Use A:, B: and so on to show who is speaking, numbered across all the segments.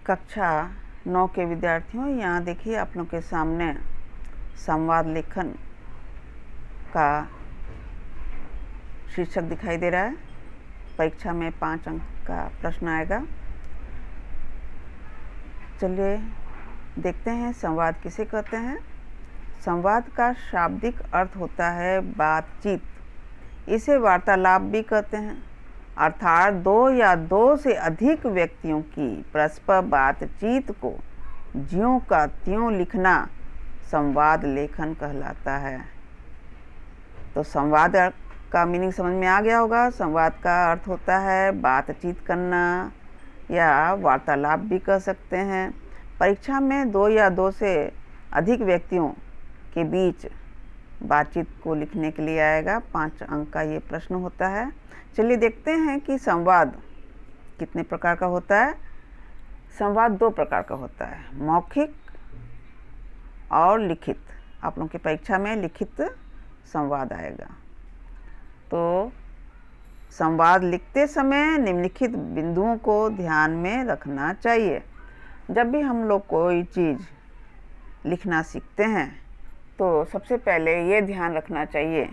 A: कक्षा 9 के विद्यार्थियों, यहाँ देखिए आप लोग के सामने संवाद लेखन का शीर्षक दिखाई दे रहा है। परीक्षा में 5 अंक का प्रश्न आएगा। चलिए देखते हैं संवाद किसे कहते हैं। संवाद का शाब्दिक अर्थ होता है बातचीत। इसे वार्तालाप भी कहते हैं, अर्थात 2 या 2 से अधिक व्यक्तियों की परस्पर बातचीत को ज्यों का त्यों लिखना संवाद लेखन कहलाता है। तो संवाद का मीनिंग समझ में आ गया होगा। संवाद का अर्थ होता है बातचीत करना या वार्तालाप भी कह सकते हैं। परीक्षा में 2 या 2 से अधिक व्यक्तियों के बीच बातचीत को लिखने के लिए आएगा। 5 अंक का ये प्रश्न होता है। चलिए देखते हैं कि संवाद कितने प्रकार का होता है। संवाद 2 प्रकार का होता है, मौखिक और लिखित। आप लोगों की परीक्षा में लिखित संवाद आएगा। तो संवाद लिखते समय निम्नलिखित बिंदुओं को ध्यान में रखना चाहिए। जब भी हम लोग कोई चीज़ लिखना सीखते हैं तो सबसे पहले ये ध्यान रखना चाहिए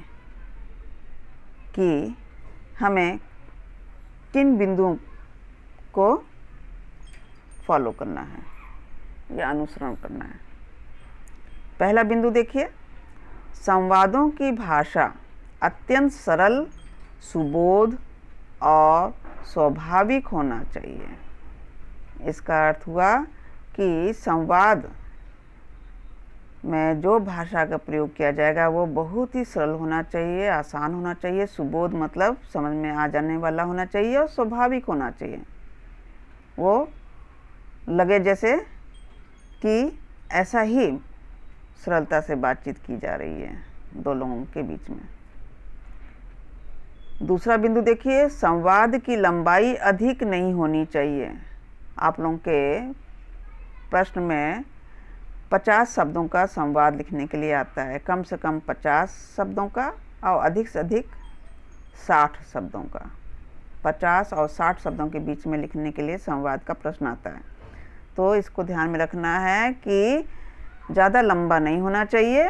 A: कि हमें किन बिंदुओं को फॉलो करना है या अनुसरण करना है। पहला बिंदु देखिए, संवादों की भाषा अत्यंत सरल, सुबोध और स्वाभाविक होना चाहिए। इसका अर्थ हुआ कि संवाद में जो भाषा का प्रयोग किया जाएगा वो बहुत ही सरल होना चाहिए, आसान होना चाहिए। सुबोध मतलब समझ में आ जाने वाला होना चाहिए और स्वाभाविक होना चाहिए। वो लगे जैसे कि ऐसा ही सरलता से बातचीत की जा रही है 2 लोगों के बीच में। दूसरा बिंदु देखिए, संवाद की लंबाई अधिक नहीं होनी चाहिए। आप लोगों के प्रश्न में 50 शब्दों का संवाद लिखने के लिए आता है। कम से कम 50 शब्दों का और अधिक से अधिक 60 शब्दों का। 50 और 60 शब्दों के बीच में लिखने के लिए संवाद का प्रश्न आता है। तो इसको ध्यान में रखना है कि ज़्यादा लंबा नहीं होना चाहिए,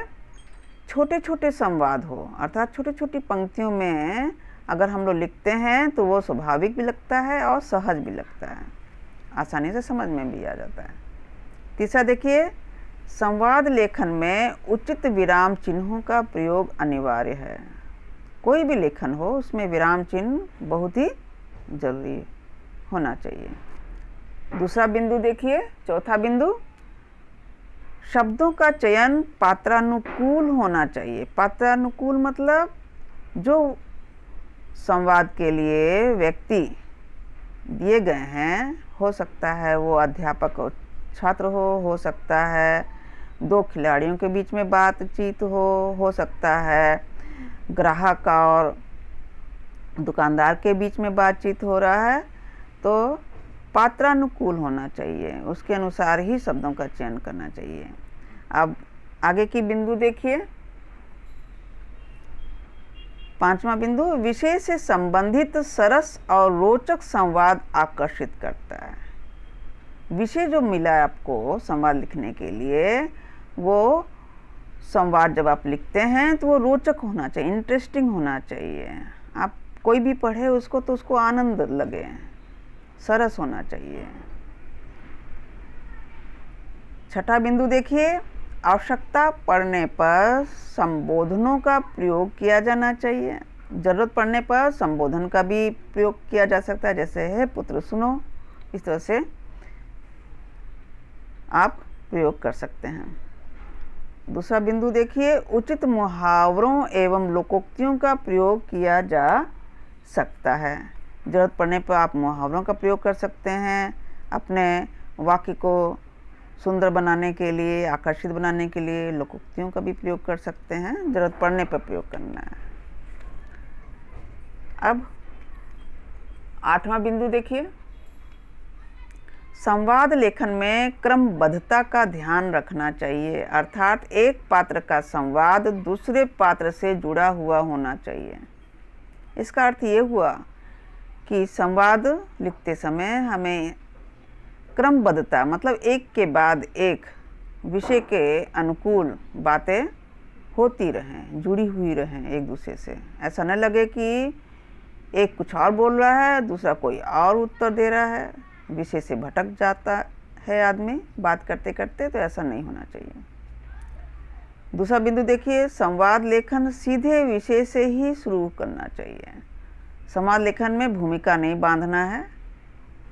A: छोटे छोटे संवाद हो, अर्थात छोटी छोटी पंक्तियों में अगर हम लोग लिखते हैं तो वो स्वाभाविक भी लगता है और सहज भी लगता है, आसानी से समझ में भी आ जाता है। तीसरा देखिए, संवाद लेखन में उचित विराम चिन्हों का प्रयोग अनिवार्य है। कोई भी लेखन हो उसमें विराम चिन्ह बहुत ही जरूरी होना चाहिए। दूसरा बिंदु देखिए, चौथा बिंदु, शब्दों का चयन पात्रानुकूल होना चाहिए। पात्रानुकूल मतलब जो संवाद के लिए व्यक्ति दिए गए हैं, हो सकता है वो अध्यापक और छात्र हो सकता है 2 खिलाड़ियों के बीच में बातचीत हो सकता है ग्राहक और दुकानदार के बीच में बातचीत हो रहा है। तो पात्रानुकूल होना चाहिए, उसके अनुसार ही शब्दों का चयन करना चाहिए। अब आगे की बिंदु देखिए, 5वां बिंदु, विषय से संबंधित सरस और रोचक संवाद आकर्षित करता है। विषय जो मिला है आपको संवाद लिखने के लिए, वो संवाद जब आप लिखते हैं तो वो रोचक होना चाहिए, इंटरेस्टिंग होना चाहिए। आप कोई भी पढ़े उसको तो उसको आनंद लगे, सरस होना चाहिए। 6ठा बिंदु देखिए, आवश्यकता पड़ने पर संबोधनों का प्रयोग किया जाना चाहिए। जरूरत पड़ने पर संबोधन का भी प्रयोग किया जा सकता है, जैसे है पुत्र सुनो, इस तरह से आप प्रयोग कर सकते हैं। दूसरा बिंदु देखिए, उचित मुहावरों एवं लोकोक्तियों का प्रयोग किया जा सकता है। जरूरत पड़ने पर आप मुहावरों का प्रयोग कर सकते हैं, अपने वाक्य को सुंदर बनाने के लिए, आकर्षित बनाने के लिए लोकोक्तियों का भी प्रयोग कर सकते हैं। जरूरत पड़ने पर प्रयोग करना है। अब 8वां बिंदु देखिए, संवाद लेखन में क्रमबद्धता का ध्यान रखना चाहिए, अर्थात एक पात्र का संवाद दूसरे पात्र से जुड़ा हुआ होना चाहिए। इसका अर्थ ये हुआ कि संवाद लिखते समय हमें क्रमबद्धता मतलब एक के बाद एक विषय के अनुकूल बातें होती रहें, जुड़ी हुई रहें एक दूसरे से। ऐसा न लगे कि एक कुछ और बोल रहा है, दूसरा कोई और उत्तर दे रहा है, विषय से भटक जाता है आदमी बात करते करते, तो ऐसा नहीं होना चाहिए। दूसरा बिंदु देखिए, संवाद लेखन सीधे विषय से ही शुरू करना चाहिए। संवाद लेखन में भूमिका नहीं बांधना है,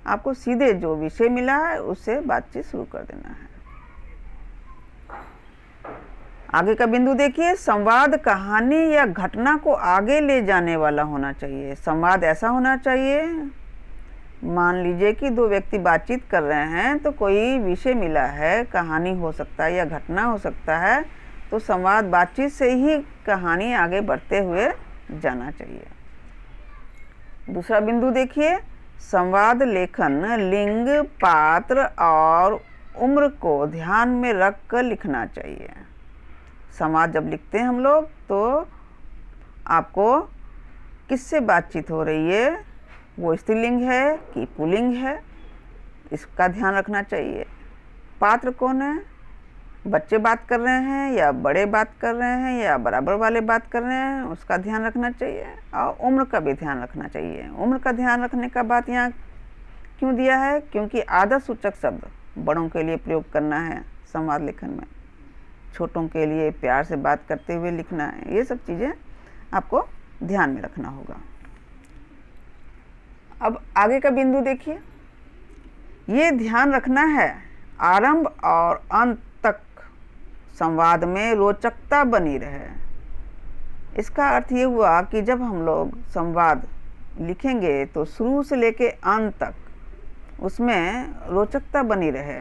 A: आपको सीधे जो विषय मिला है उससे बातचीत शुरू कर देना है। आगे का बिंदु देखिए, संवाद कहानी या घटना को आगे ले जाने वाला होना चाहिए। संवाद ऐसा होना चाहिए, मान लीजिए कि दो व्यक्ति बातचीत कर रहे हैं, तो कोई विषय मिला है, कहानी हो सकता है या घटना हो सकता है, तो संवाद बातचीत से ही कहानी आगे बढ़ते हुए जाना चाहिए। दूसरा बिंदु देखिए, संवाद लेखन लिंग, पात्र और उम्र को ध्यान में रख कर लिखना चाहिए। संवाद जब लिखते हैं हम लोग, तो आपको किससे बातचीत हो रही है, वो स्त्रीलिंग है कि पुल्लिंग है, इसका ध्यान रखना चाहिए। पात्र कौन है, बच्चे बात कर रहे हैं या बड़े बात कर रहे हैं या बराबर वाले बात कर रहे हैं, उसका ध्यान रखना चाहिए। और उम्र का भी ध्यान रखना चाहिए। उम्र का ध्यान रखने का बात यहाँ क्यों दिया है, क्योंकि आदर सूचक शब्द बड़ों के लिए प्रयोग करना है संवाद लेखन में, छोटों के लिए प्यार से बात करते हुए लिखना है। ये सब चीज़ें आपको ध्यान में रखना होगा। अब आगे का बिंदु देखिए, ये ध्यान रखना है आरंभ और अंत तक संवाद में रोचकता बनी रहे। इसका अर्थ ये हुआ कि जब हम लोग संवाद लिखेंगे तो शुरू से लेके अंत तक उसमें रोचकता बनी रहे,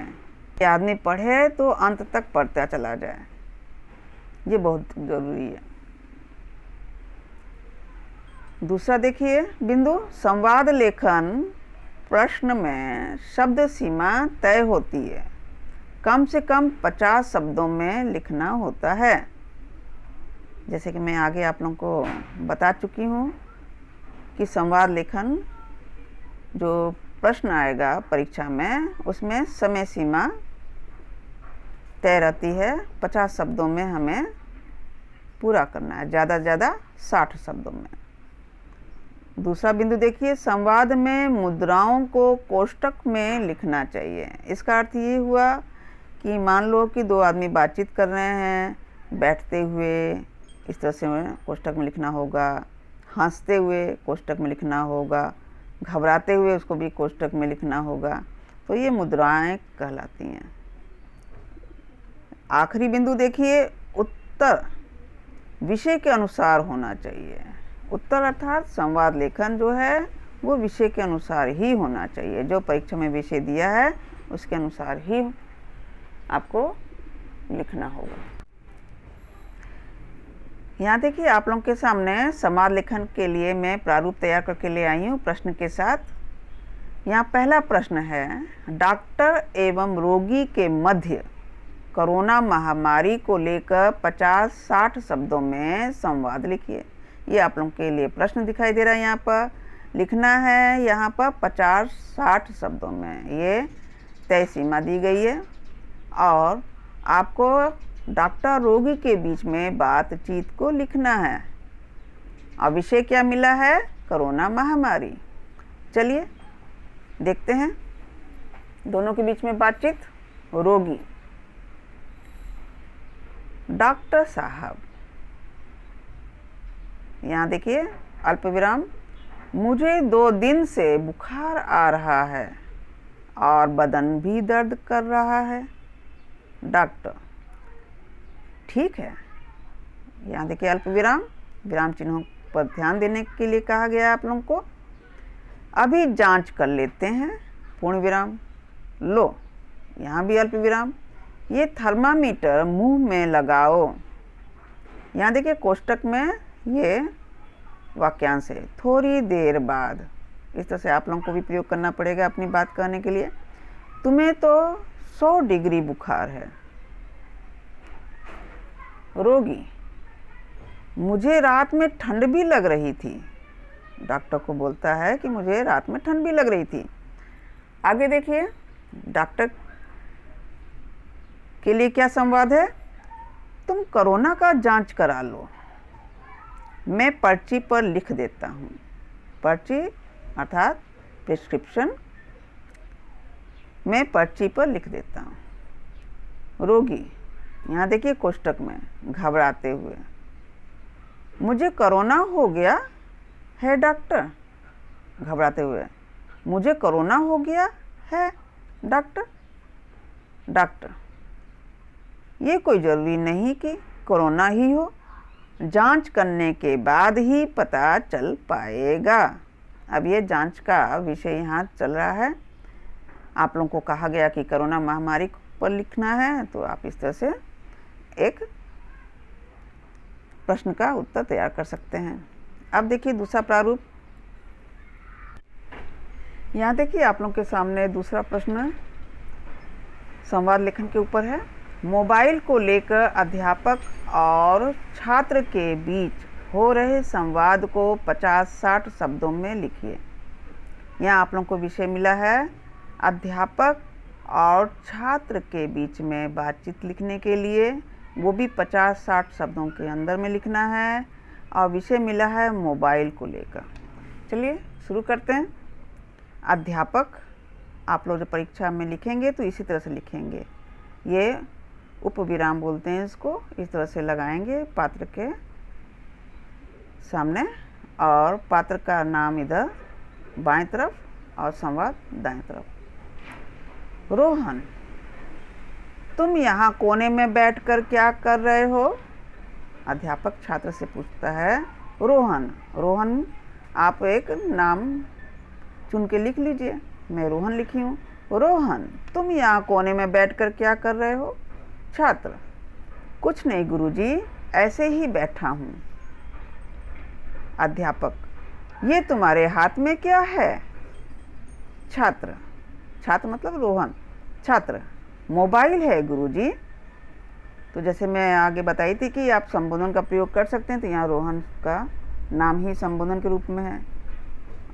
A: कि आदमी पढ़े तो अंत तक पढ़ता चला जाए, ये बहुत ज़रूरी है। दूसरा देखिए बिंदु, संवाद लेखन प्रश्न में शब्द सीमा तय होती है, कम से कम 50 शब्दों में लिखना होता है। जैसे कि मैं आगे आप लोगों को बता चुकी हूँ कि संवाद लेखन जो प्रश्न आएगा परीक्षा में, उसमें समय सीमा तय रहती है, 50 शब्दों में हमें पूरा करना है, ज़्यादा से ज़्यादा 60 शब्दों में। दूसरा बिंदु देखिए, संवाद में मुद्राओं को कोष्टक में लिखना चाहिए। इसका अर्थ ये हुआ कि मान लो कि दो आदमी बातचीत कर रहे हैं, बैठते हुए इस तरह से कोष्टक में लिखना होगा, हंसते हुए कोष्टक में लिखना होगा, घबराते हुए उसको भी कोष्टक में लिखना होगा, तो ये मुद्राएं कहलाती हैं। आखिरी बिंदु देखिए, उत्तर विषय के अनुसार होना चाहिए। उत्तर अर्थात संवाद लेखन जो है वो विषय के अनुसार ही होना चाहिए, जो परीक्षा में विषय दिया है उसके अनुसार ही आपको लिखना होगा। यहाँ देखिए आप लोगों के सामने संवाद लेखन के लिए मैं प्रारूप तैयार करके ले आई हूँ प्रश्न के साथ। यहाँ पहला प्रश्न है, डॉक्टर एवं रोगी के मध्य कोरोना महामारी को लेकर 50-60 शब्दों में संवाद लिखिए। ये आप लोगों के लिए प्रश्न दिखाई दे रहा है, यहाँ पर लिखना है, यहाँ पर 50-60 शब्दों में, ये तय सीमा दी गई है। और आपको डॉक्टर रोगी के बीच में बातचीत को लिखना है। और विषय क्या मिला है, कोरोना महामारी। चलिए देखते हैं दोनों के बीच में बातचीत। रोगी, डॉक्टर साहब, यहाँ देखिए अल्प विराम, मुझे 2 दिन से बुखार आ रहा है और बदन भी दर्द कर रहा है। डॉक्टर, ठीक है। यहाँ देखिए अल्प विराम, विराम चिन्हों पर ध्यान देने के लिए कहा गया आप लोगों को। अभी जांच कर लेते हैं, पूर्ण विराम। लो, यहाँ भी अल्प विराम, ये थर्मामीटर मुंह में लगाओ। यहाँ देखिए कोष्टक में ये वाक्यांश है, थोड़ी देर बाद। इस तरह से आप लोगों को भी प्रयोग करना पड़ेगा अपनी बात कहने के लिए। तुम्हें तो 100 डिग्री बुखार है। रोगी, मुझे रात में ठंड भी लग रही थी। डॉक्टर को बोलता है कि मुझे रात में ठंड भी लग रही थी। आगे देखिए, डॉक्टर के लिए क्या संवाद है? तुम कोरोना का जांच करा लो, मैं पर्ची पर लिख देता हूँ। पर्ची अर्थात प्रिस्क्रिप्शन, मैं पर्ची पर लिख देता हूँ। रोगी, यहाँ देखिए कोष्टक में, घबराते हुए, मुझे कोरोना हो गया है डॉक्टर। घबराते हुए, मुझे कोरोना हो गया है डॉक्टर। डॉक्टर, ये कोई ज़रूरी नहीं कि कोरोना ही हो, जांच करने के बाद ही पता चल पाएगा। अब ये जांच का विषय यहाँ चल रहा है। आप लोगों को कहा गया कि कोरोना महामारी पर लिखना है, तो आप इस तरह से एक प्रश्न का उत्तर तैयार कर सकते हैं। अब देखिए दूसरा प्रारूप। यहाँ देखिए आप लोगों के सामने दूसरा प्रश्न संवाद लेखन के ऊपर है। मोबाइल को लेकर अध्यापक और छात्र के बीच हो रहे संवाद को 50-60 शब्दों में लिखिए। यहाँ आप लोगों को विषय मिला है अध्यापक और छात्र के बीच में बातचीत लिखने के लिए, वो भी 50-60 शब्दों के अंदर में लिखना है, और विषय मिला है मोबाइल को लेकर। चलिए शुरू करते हैं। अध्यापक, आप लोग जो परीक्षा में लिखेंगे तो इसी तरह से लिखेंगे, ये उपविराम बोलते हैं इसको, इस तरह से लगाएंगे पात्र के सामने, और पात्र का नाम इधर बाएं तरफ और संवाद दाएं तरफ। रोहन, तुम यहाँ कोने में बैठकर क्या कर रहे हो? अध्यापक छात्र से पूछता है। रोहन, रोहन आप एक नाम चुन के लिख लीजिए, मैं रोहन लिखी हूँ। रोहन, तुम यहाँ कोने में बैठकर क्या कर रहे हो? छात्र, कुछ नहीं गुरुजी, ऐसे ही बैठा हूँ। अध्यापक, ये तुम्हारे हाथ में क्या है? छात्र, छात्र मतलब रोहन, छात्र, मोबाइल है गुरुजी। तो जैसे मैं आगे बताई थी कि आप संबोधन का प्रयोग कर सकते हैं, तो यहाँ रोहन का नाम ही संबोधन के रूप में है,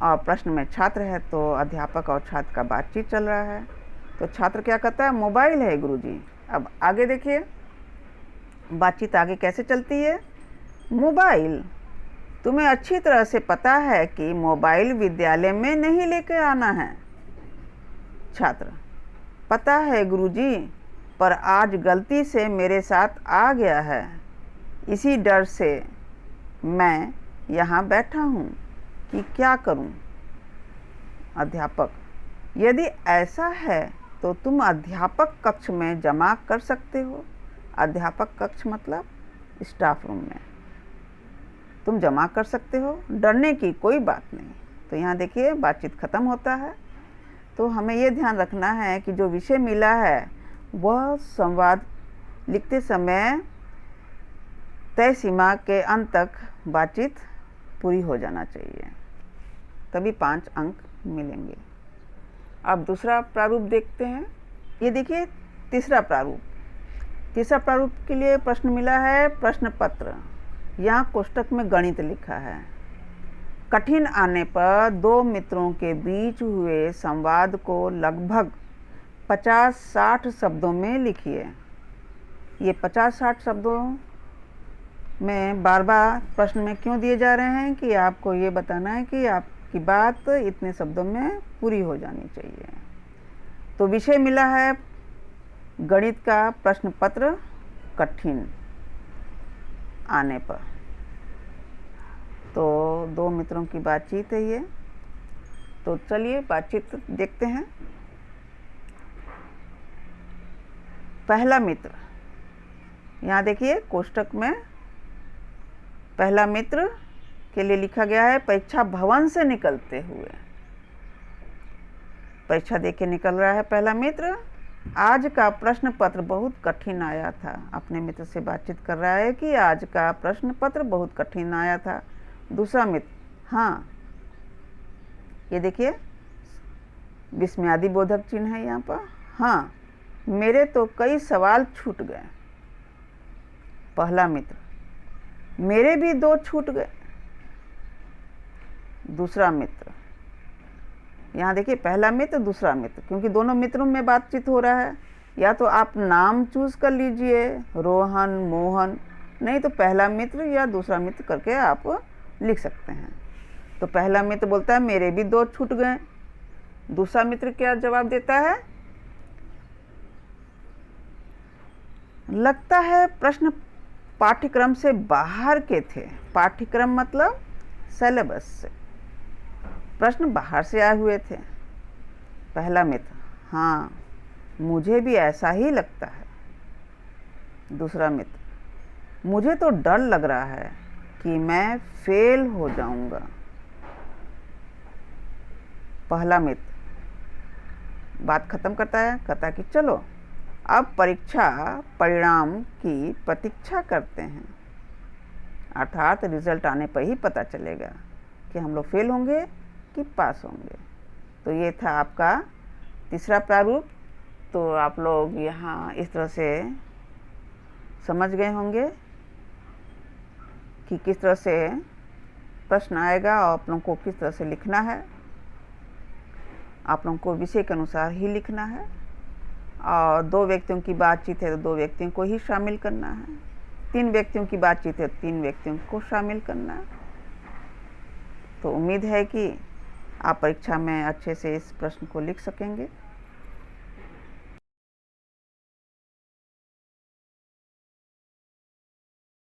A: और प्रश्न में छात्र है, तो अध्यापक और छात्र का बातचीत चल रहा है। तो छात्र क्या कहता है? मोबाइल है गुरुजी। अब आगे देखिए बातचीत आगे कैसे चलती है। मोबाइल, तुम्हें अच्छी तरह से पता है कि मोबाइल विद्यालय में नहीं लेकर आना है। छात्र, पता है गुरुजी, पर आज गलती से मेरे साथ आ गया है, इसी डर से मैं यहाँ बैठा हूँ कि क्या करूं? अध्यापक, यदि ऐसा है तो तुम अध्यापक कक्ष में जमा कर सकते हो। अध्यापक कक्ष मतलब स्टाफ रूम में तुम जमा कर सकते हो, डरने की कोई बात नहीं। तो यहाँ देखिए बातचीत खत्म होता है। तो हमें ये ध्यान रखना है कि जो विषय मिला है वह संवाद लिखते समय तय सीमा के अंत तक बातचीत पूरी हो जाना चाहिए, तभी 5 अंक मिलेंगे। अब दूसरा प्रारूप देखते हैं। ये देखिए तीसरा प्रारूप। तीसरा प्रारूप के लिए प्रश्न मिला है प्रश्न पत्र। यहाँ कोष्टक में गणित लिखा है। कठिन आने पर 2 मित्रों के बीच हुए संवाद को लगभग 50-60 शब्दों में लिखिए। ये 50-60 शब्दों में बार बार प्रश्न में क्यों दिए जा रहे हैं कि आपको ये बताना है कि आपकी बात इतने शब्दों में पूरी हो जानी चाहिए। तो विषय मिला है गणित का प्रश्न पत्र कठिन आने पर। तो 2 मित्रों की बातचीत है ये। तो चलिए बातचीत देखते हैं। पहला मित्र, यहाँ देखिए कोष्टक में पहला मित्र के लिए लिखा गया है परीक्षा भवन से निकलते हुए। परीक्षा दे के निकल रहा है पहला मित्र। आज का प्रश्न पत्र बहुत कठिन आया था। अपने मित्र से बातचीत कर रहा है कि आज का प्रश्न पत्र बहुत कठिन आया था। दूसरा मित्र, हाँ ये देखिए विस्मयादि बोधक चिन्ह है यहाँ पर। हाँ, मेरे तो कई सवाल छूट गए। पहला मित्र, मेरे भी 2 छूट गए। दूसरा मित्र, यहाँ देखिए पहला मित्र दूसरा मित्र, क्योंकि दोनों मित्रों में बातचीत हो रहा है। या तो आप नाम चूज़ कर लीजिए, रोहन, मोहन, नहीं तो पहला मित्र या दूसरा मित्र करके आप लिख सकते हैं। तो पहला मित्र बोलता है मेरे भी 2 छूट गए। दूसरा मित्र क्या जवाब देता है? लगता है प्रश्न पाठ्यक्रम से बाहर के थे। पाठ्यक्रम मतलब सिलेबस से, प्रश्न बाहर से आए हुए थे। पहला मित्र, हाँ मुझे भी ऐसा ही लगता है। दूसरा मित्र, मुझे तो डर लग रहा है कि मैं फेल हो जाऊंगा। पहला मित्र बात खत्म करता है, कहता है कि चलो अब परीक्षा परिणाम की प्रतीक्षा करते हैं, अर्थात रिजल्ट आने पर ही पता चलेगा कि हम लोग फेल होंगे कि पास होंगे। तो ये था आपका तीसरा प्रारूप। तो आप लोग यहाँ इस तरह से समझ गए होंगे कि किस तरह से प्रश्न आएगा और आप लोगों को किस तरह से लिखना है। आप लोगों को विषय के अनुसार ही लिखना है, और 2 व्यक्तियों की बातचीत है तो 2 व्यक्तियों को ही शामिल करना है, 3 व्यक्तियों की बातचीत है तो 3 व्यक्तियों को शामिल करना है। तो उम्मीद है कि आप परीक्षा में अच्छे से इस प्रश्न को लिख सकेंगे।